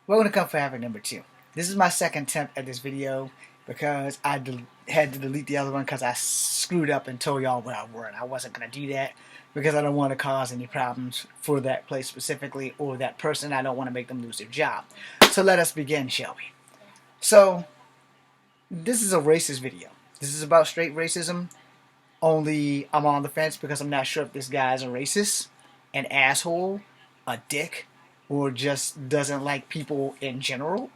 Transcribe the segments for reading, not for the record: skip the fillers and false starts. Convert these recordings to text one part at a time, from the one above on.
Welcome to Come for Havoc number 2. This is my second attempt at this video because I had to delete the other one because I screwed up and told y'all what I were, and I wasn't going to do that because I don't want to cause any problems for that place specifically or that person. I don't want to make them lose their job. So let us begin, shall we? So, this is a racist video. This is about straight racism, only I'm on the fence because I'm not sure if this guy's a racist, an asshole, a dick, or just doesn't like people in general.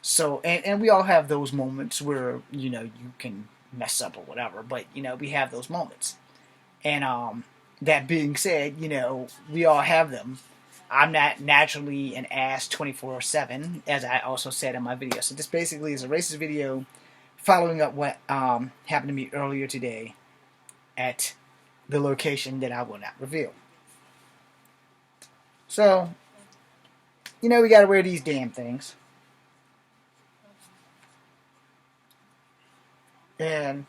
So, and we all have those moments where, you can mess up or whatever, but, we have those moments. And, that being said, we all have them. I'm not naturally an ass 24/7, as I also said in my video. So this basically is a racist video following up what happened to me earlier today at the location that I will not reveal. So, we gotta wear these damn things. And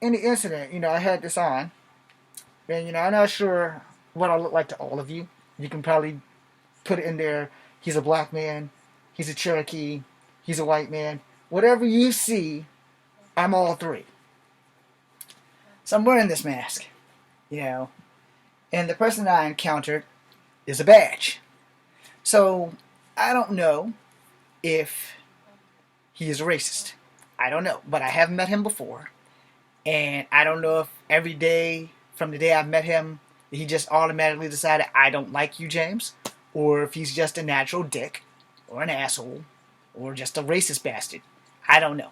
in the incident, I had this on. And, I'm not sure what I look like to all of you. You can probably put it in there. He's a black man. He's a Cherokee. He's a white man. Whatever you see, I'm all three. So I'm wearing this mask, and the person I encountered is a badge. So I don't know if he is a racist. I don't know, but I haven't met him before. And I don't know if every day from the day I've met him, he just automatically decided, I don't like you, James. Or if he's just a natural dick, or an asshole, or just a racist bastard. I don't know.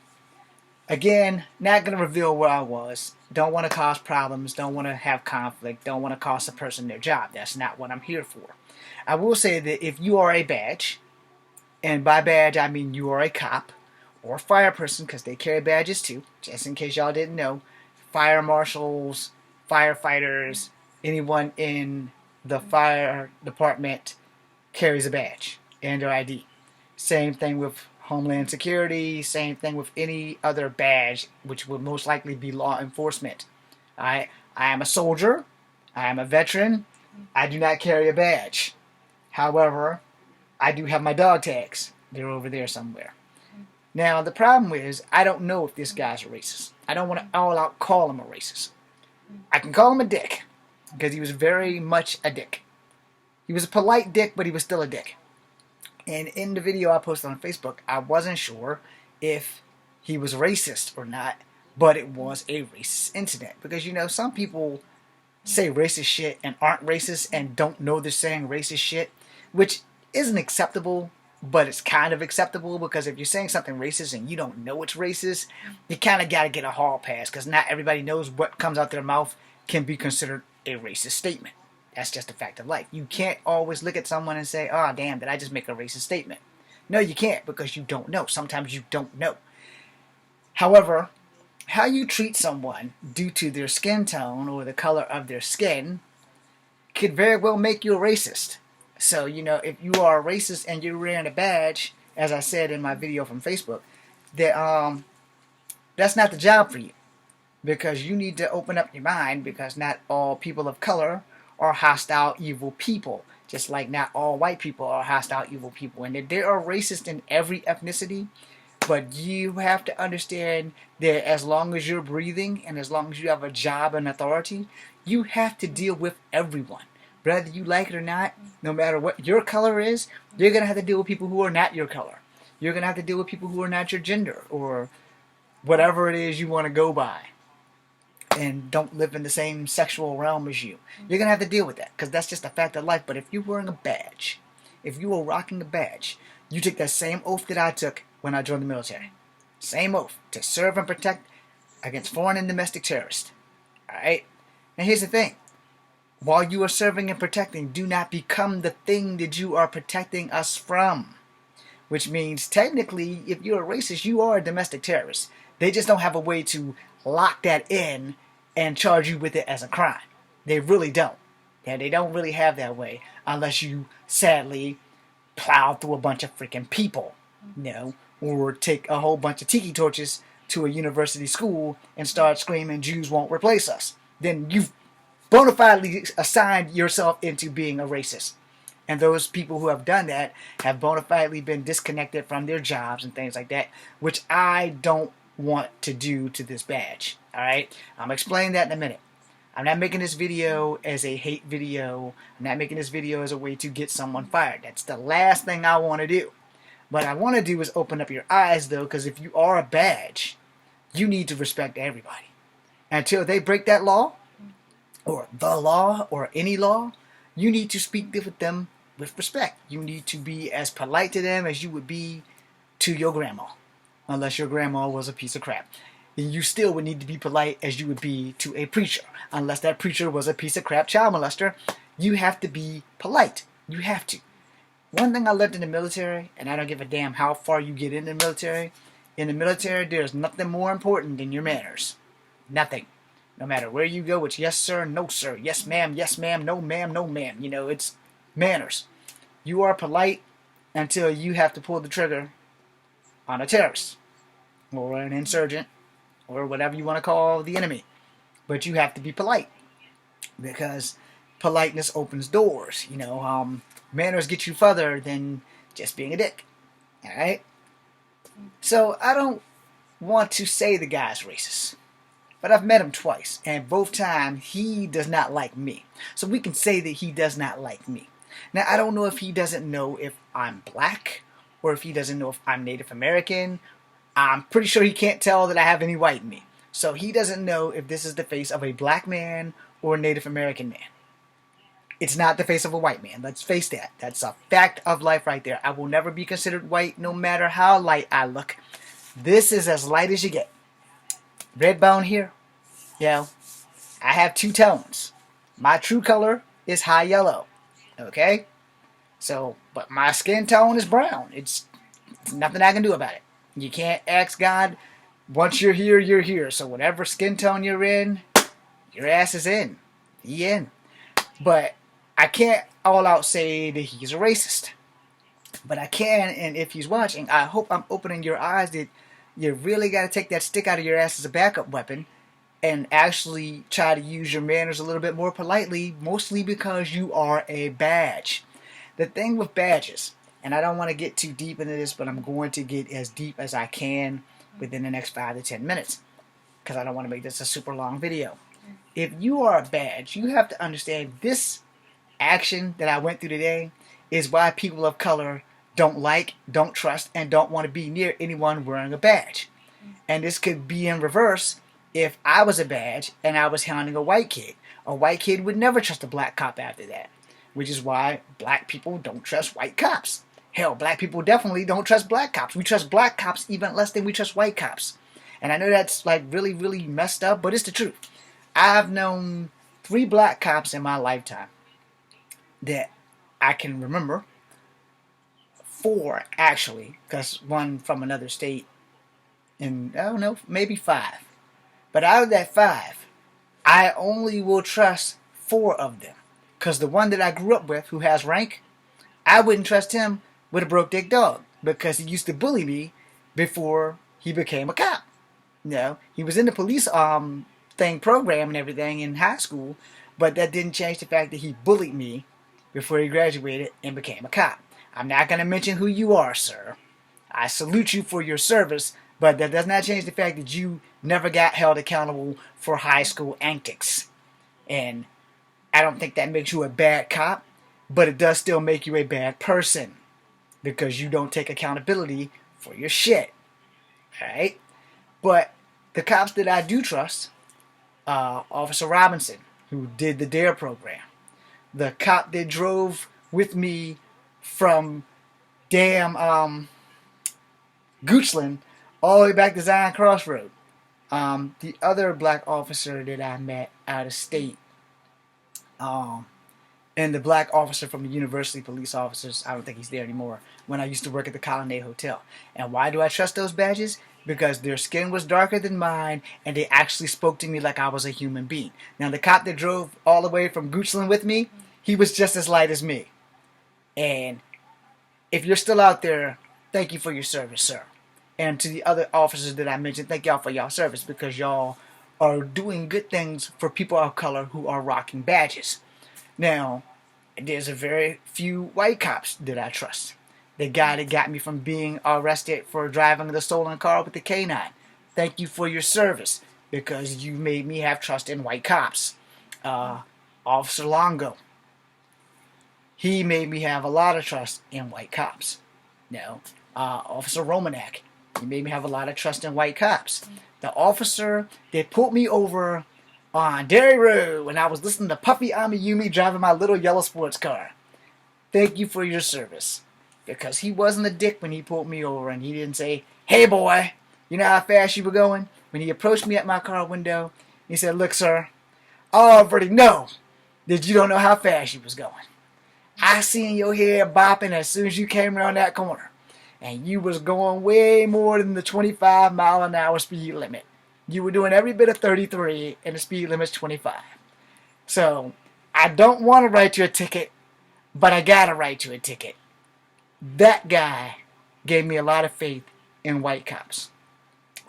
Again, not going to reveal where I was. Don't want to cause problems. Don't want to have conflict. Don't want to cost a person their job. That's not what I'm here for. I will say that if you are a badge, and by badge I mean you are a cop, or a fire person, because they carry badges too, just in case y'all didn't know, fire marshals, firefighters, anyone in the fire department carries a badge and their ID. Same thing with Homeland Security, same thing with any other badge, which would most likely be law enforcement. I am a soldier, I am a veteran, I do not carry a badge. However, I do have my dog tags. They're over there somewhere. Now, the problem is, I don't know if this guy's a racist. I don't want to all out call him a racist. I can call him a dick, because he was very much a dick. He was a polite dick, but he was still a dick. And in the video I posted on Facebook, I wasn't sure if he was racist or not, but it was a racist incident. Because, some people say racist shit and aren't racist and don't know they're saying racist shit, which isn't acceptable, but it's kind of acceptable, because if you're saying something racist and you don't know it's racist, you kind of got to get a hall pass, because not everybody knows what comes out their mouth can be considered a racist statement. That's just a fact of life. You can't always look at someone and say, oh, damn, did I just make a racist statement? No, you can't, because you don't know. Sometimes you don't know. However, how you treat someone due to their skin tone or the color of their skin could very well make you a racist. So, if you are a racist and you're wearing a badge, as I said in my video from Facebook, that that's not the job for you. Because you need to open up your mind, because not all people of color are hostile, evil people. Just like not all white people are hostile, evil people. And that there are racists in every ethnicity, but you have to understand that as long as you're breathing and as long as you have a job and authority, you have to deal with everyone. Whether you like it or not, no matter what your color is, you're going to have to deal with people who are not your color. You're going to have to deal with people who are not your gender, or whatever it is you want to go by, and don't live in the same sexual realm as you. You're going to have to deal with that, because that's just a fact of life. But if you're wearing a badge, if you are rocking a badge, you take that same oath that I took when I joined the military. Same oath, to serve and protect against foreign and domestic terrorists. Alright? Now here's the thing. While you are serving and protecting, do not become the thing that you are protecting us from. Which means, technically, if you're a racist, you are a domestic terrorist. They just don't have a way to lock that in and charge you with it as a crime. They really don't. Yeah, they don't really have that way, unless you, sadly, plow through a bunch of freaking people, or take a whole bunch of tiki torches to a university school and start screaming, Jews won't replace us. Then you've bona fidely assigned yourself into being a racist. And those people who have done that have bona fidely been disconnected from their jobs and things like that, which I don't want to do to this badge. Alright? I'm explaining that in a minute. I'm not making this video as a hate video. I'm not making this video as a way to get someone fired. That's the last thing I want to do. What I want to do is open up your eyes, though, because if you are a badge, you need to respect everybody. Until they break that law, or the law, or any law, you need to speak with them with respect. You need to be as polite to them as you would be to your grandma. Unless your grandma was a piece of crap. You still would need to be polite as you would be to a preacher. Unless that preacher was a piece of crap child molester, you have to be polite. You have to. One thing I learned in the military, and I don't give a damn how far you get in the military, there's nothing more important than your manners. Nothing. No matter where you go, it's yes sir, no sir, yes ma'am, no ma'am, no ma'am. You know, it's manners. You are polite until you have to pull the trigger on a terrorist or an insurgent or whatever you want to call the enemy. But you have to be polite because politeness opens doors. You know, manners get you further than just being a dick. Alright? So I don't want to say the guy's racist. But I've met him twice, and both times he does not like me. So we can say that he does not like me. Now, I don't know if he doesn't know if I'm black, or if he doesn't know if I'm Native American. I'm pretty sure he can't tell that I have any white in me. So he doesn't know if this is the face of a black man or a Native American man. It's not the face of a white man. Let's face that. That's a fact of life right there. I will never be considered white no matter how light I look. This is as light as you get. Red bone here. You know, I have two tones. My true color is high yellow. Okay? So, but my skin tone is brown. It's nothing I can do about it. You can't ask God, once you're here, you're here. So whatever skin tone you're in, your ass is in. He in. But I can't all out say that he's a racist. But I can, and if he's watching, I hope I'm opening your eyes that you really got to take that stick out of your ass as a backup weapon and actually try to use your manners a little bit more politely, mostly because you are a badge. The thing with badges, and I don't want to get too deep into this, but I'm going to get as deep as I can within the next 5 to 10 minutes because I don't want to make this a super long video. If you are a badge, you have to understand this action that I went through today is why people of color don't like, don't trust, and don't want to be near anyone wearing a badge. And this could be in reverse if I was a badge and I was hounding a white kid. A white kid would never trust a black cop after that, which is why black people don't trust white cops. Hell, black people definitely don't trust black cops. We trust black cops even less than we trust white cops. And I know that's like really, really messed up, but it's the truth. I've known 3 black cops in my lifetime that I can remember. 4 actually, because one from another state, and I don't know, maybe 5. But out of that 5, I only will trust 4 of them. Because the one that I grew up with, who has rank, I wouldn't trust him with a broke dick dog because he used to bully me before he became a cop. You know, he was in the police program and everything in high school, but that didn't change the fact that he bullied me before he graduated and became a cop. I'm not going to mention who you are, sir. I salute you for your service, but that does not change the fact that you never got held accountable for high school antics. And I don't think that makes you a bad cop, but it does still make you a bad person because you don't take accountability for your shit. Alright? But the cops that I do trust, Officer Robinson, who did the DARE program, the cop that drove with me from damn Goochland all the way back to Zion Crossroad. The other black officer that I met out of state, and the black officer from the University Police Officers, I don't think he's there anymore, when I used to work at the Colonnade Hotel. And why do I trust those badges? Because their skin was darker than mine, and they actually spoke to me like I was a human being. Now, the cop that drove all the way from Goochland with me, he was just as light as me. And if you're still out there, thank you for your service, sir. And to the other officers that I mentioned, thank y'all for y'all service because y'all are doing good things for people of color who are rocking badges. Now, there's a very few white cops that I trust. The guy that got me from being arrested for driving the stolen car with the canine. Thank you for your service, because you made me have trust in white cops. Officer Longo, he made me have a lot of trust in white cops. Officer Romanek, he made me have a lot of trust in white cops. The officer that pulled me over on Derry Road when I was listening to Puffy Amiyumi driving my little yellow sports car. Thank you for your service. Because he wasn't a dick when he pulled me over, and he didn't say, "Hey boy, you know how fast you were going?" When he approached me at my car window, he said, "Look, sir, I already know that you don't know how fast you was going. I seen your head bopping as soon as you came around that corner. And you was going way more than the 25-mile-an-hour speed limit. You were doing every bit of 33, and the speed limit's 25. So, I don't want to write you a ticket, but I gotta write you a ticket." That guy gave me a lot of faith in white cops.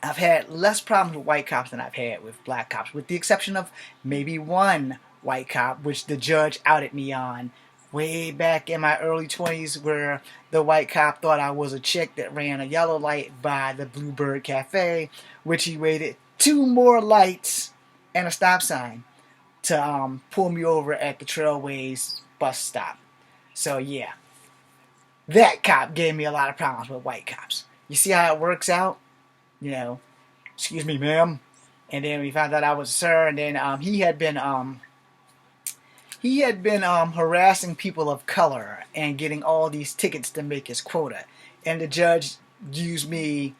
I've had less problems with white cops than I've had with black cops, with the exception of maybe one white cop, which the judge outed me on way back in my early 20s, where the white cop thought I was a chick that ran a yellow light by the Bluebird Cafe, which he waited 2 more lights and a stop sign to pull me over at the Trailways bus stop. So yeah, that cop gave me a lot of problems with white cops. You see how it works out? Excuse me, ma'am. And then we found out I was a sir, and then he had been harassing people of color and getting all these tickets to make his quota. And the judge used me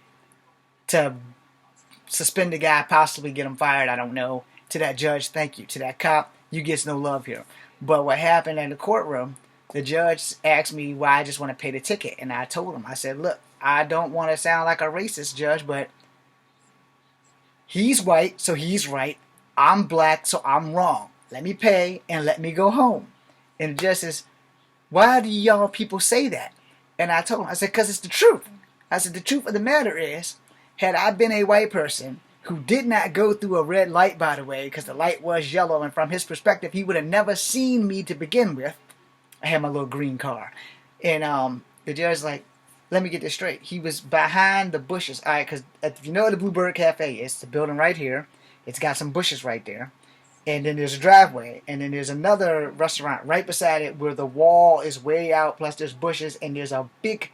to suspend the guy, possibly get him fired, I don't know. To that judge, thank you. To that cop, you gets no love here. But what happened in the courtroom, the judge asked me why I just want to pay the ticket. And I told him, I said, "Look, I don't want to sound like a racist, judge, but he's white, so he's right. I'm black, so I'm wrong. Let me pay and let me go home." And the judge says, "Why do y'all people say that?" And I told him, I said, "Because it's the truth." I said, "The truth of the matter is, had I been a white person who did not go through a red light, by the way, because the light was yellow, and from his perspective, he would have never seen me to begin with. I had my little green car." And the judge's like, "Let me get this straight. He was behind the bushes." All right, because if you know what the Bluebird Cafe is, it's a building right here. It's got some bushes right there. And then there's a driveway. And then there's another restaurant right beside it where the wall is way out, plus there's bushes, and there's a big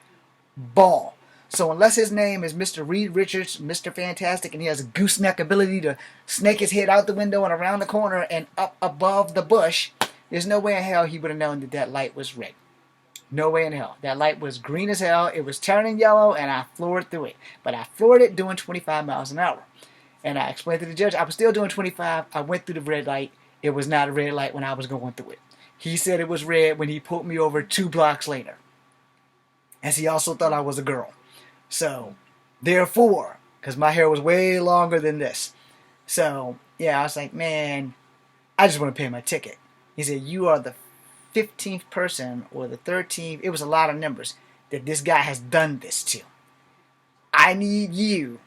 ball. So unless his name is Mr. Reed Richards, Mr. Fantastic, and he has a gooseneck ability to snake his head out the window and around the corner and up above the bush, there's no way in hell he would have known that that light was red. No way in hell. That light was green as hell. It was turning yellow, and I floored through it. But I floored it doing 25 miles an hour. And I explained to the judge, I was still doing 25. I went through the red light. It was not a red light when I was going through it. He said it was red when he pulled me over 2 blocks later. As he also thought I was a girl. So, therefore, because my hair was way longer than this. So, yeah, I was like, man, I just want to pay my ticket. He said, "You are the 15th person or the 13th, it was a lot of numbers, that this guy has done this to. I need you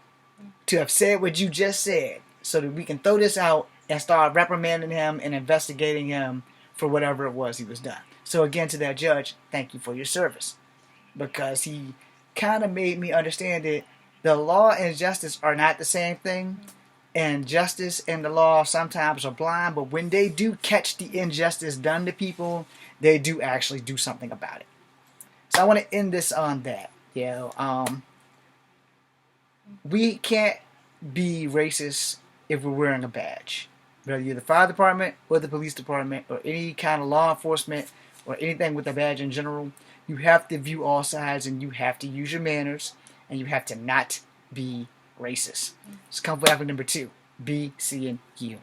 to have said what you just said so that we can throw this out and start reprimanding him and investigating him for whatever it was he was done." So again, to that judge, thank you for your service. Because he kind of made me understand that the law and justice are not the same thing. And justice and the law sometimes are blind, but when they do catch the injustice done to people, they do actually do something about it. So I want to end this on that. We can't be racist if we're wearing a badge. Whether you're the fire department or the police department or any kind of law enforcement or anything with a badge in general, you have to view all sides and you have to use your manners and you have to not be racist. So come for number 2. Be seeing you.